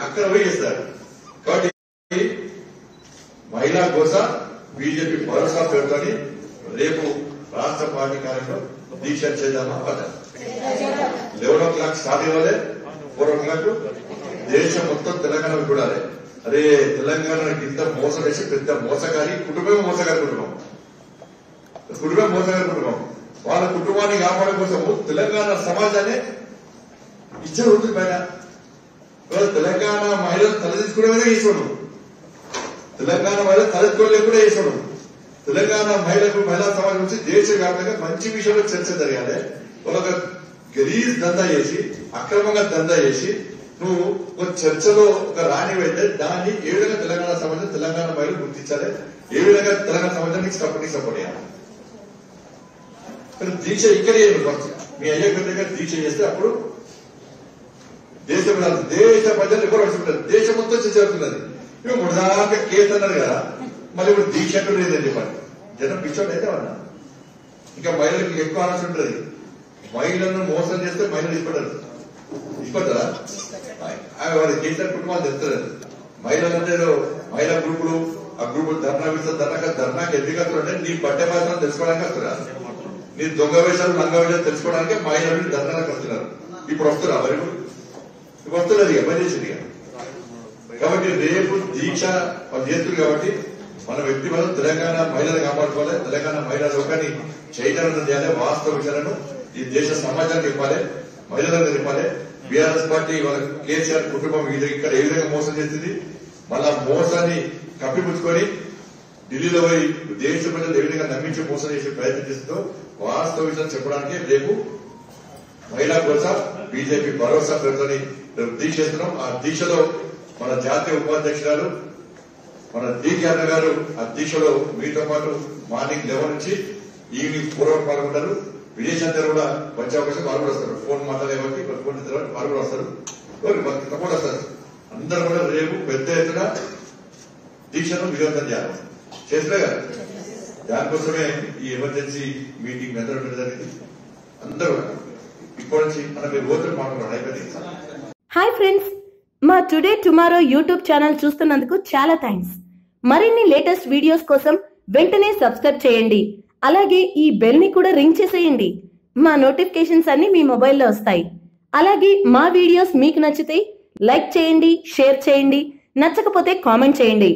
అక్కడ పోయి చేస్తారు. కాబట్టి మహిళా కోసం బీజేపీ భరోసా పేరుతోని రేపు రాష్ట్ర పార్టీ కార్యక్రమం దీక్ష చేద్దామా పద 11 o'clock స్టార్ట్ అవ్వాలి. 4 o'clock దేశం మొత్తం తెలంగాణ చూడాలి. అరే తెలంగాణ ఇంత మోసం వేసి పెద్ద మోసగారి కుటుంబం, మోసగారి కుటుంబం, మోసగారి కుటుంబం. వాళ్ళ కుటుంబాన్ని కాపాడే కోసము తెలంగాణ సమాజాన్ని ఇచ్చారు ఉంటుంది పైన. తెలంగాణ మహిళలు తలదించుకునే చేసాడు, తెలంగాణ మహిళలు తలెత్తుకోలేకుండా చేసాడు. తెలంగాణ మహిళా సమాజం నుంచి దేశవ్యాప్తంగా మంచి విషయంలో చర్చ జరగాలి. వాళ్ళొక గలీజ్ దందా చేసి, అక్రమంగా దందా చేసి నువ్వు ఒక చర్చలో ఒక రానివైతే దాన్ని ఏ విధంగా తెలంగాణ సమాజం, తెలంగాణ మహిళలు గుర్తించాలి, ఏ విధంగా తెలంగాణ సమాజానికి సపోర్ట్ చేయాలి. దీక్ష ఇక్కడే మీ అయ్యే దగ్గర దీక్ష చేస్తే అప్పుడు దేశ ప్రజలు ఎవరు వస్తుంటారు, దేశం మొత్తం చేరుతున్నది. ఇవి ముడదాకా కేసు అన్నారు కదా, మళ్ళీ ఇప్పుడు దీక్ష ఎక్కడ లేదని చెప్పండి. జనం పిచ్చోడు అయితే అన్నా. ఇంకా మహిళలకు ఎక్కువ ఆలోచన ఉంటుంది. మహిళలను మోసం చేస్తే మహిళలు ఇష్టపడతారా? వారి కేసీఆర్ కుటుంబాలు తెస్తారు. మహిళలంటే మహిళా గ్రూపులు, ఆ గ్రూపులు ధర్నాకి ఎందుకు అంటే నీ బట్టే మాత్రం తెలుసుకోవడానికి వస్తున్నా, నీ దొంగ వేషాలు లంగ వేషాలు తెలుసుకోవడానికి మహిళలు ధర్నాలకు వస్తున్నారు. ఇప్పుడు వస్తున్నా మరి ఇప్పుడు వస్తున్నది ఇక పనిచేసింది. కాబట్టి రేపు దీక్ష వాళ్ళు చేస్తున్నారు. కాబట్టి మన వ్యక్తిగతం తెలంగాణ మహిళలు కాపాడుకోవాలి, తెలంగాణ మహిళా లోకాన్ని చైతన్యం చేయాలి, వాస్తవ విషయాలను ఈ దేశ సమాజానికి ఇవ్వాలి, మహిళలకు ఇవ్వాలి. బీఆర్ఎస్ పార్టీ వాళ్ళ కేసీఆర్ కుటుంబం ఇక్కడ ఏ విధంగా మోసం చేస్తుంది, మళ్ళా మోసాన్ని కప్పిపుచ్చుకొని ఢిల్లీలో పోయి దేశ ప్రజలు ఏ విధంగా నమ్మించి మోసం చేసే ప్రయత్నం చేస్తుందో వాస్తవ విషయం చెప్పడానికి రేపు మహిళా భరోసా బీజేపీ భరోసా పేరుతోని దీక్ష చేస్తున్నాం. ఆ దీక్షలో మన జాతీయ ఉపాధ్యక్షురాలు మన DK గారు ఆ దీక్షలో మీతో పాటు మార్నింగ్ 11 నుంచి ఈవినింగ్ 4 వరకు పాల్గొంటారు. విదేశాంతరం కూడా వచ్చే అవకాశం వారు కూడా వస్తారు. ఫోన్ మాట్లాడేవారికి ఫోన్ తర్వాత వారు కూడా వస్తారు, తప్పకుండా వస్తారు. అందరూ కూడా రేపు పెద్ద ఎత్తున దీక్షను విజయవంతం చేయాలి. చేస్తే కదా దానికోసమే ఈ ఎమర్జెన్సీ మీటింగ్ మెదడు జరిగింది. అందరూ ఇప్పటి నుంచి మనం మీరు ఓట్లు మాట్లాడాలి అయిపోయింది. హాయ్ ఫ్రెండ్స్, మా టుడే టుమారో యూట్యూబ్ ఛానల్ చూస్తున్నందుకు చాలా థ్యాంక్స్. మరిన్ని లేటెస్ట్ వీడియోస్ కోసం వెంటనే సబ్స్క్రైబ్ చేయండి. అలాగే ఈ బెల్ ని కూడా రింగ్ చేసేయండి. మా నోటిఫికేషన్స్ అన్ని మీ మొబైల్లో వస్తాయి. అలాగే మా వీడియోస్ మీకు నచ్చితే లైక్ చేయండి, షేర్ చేయండి, నచ్చకపోతే కామెంట్ చేయండి.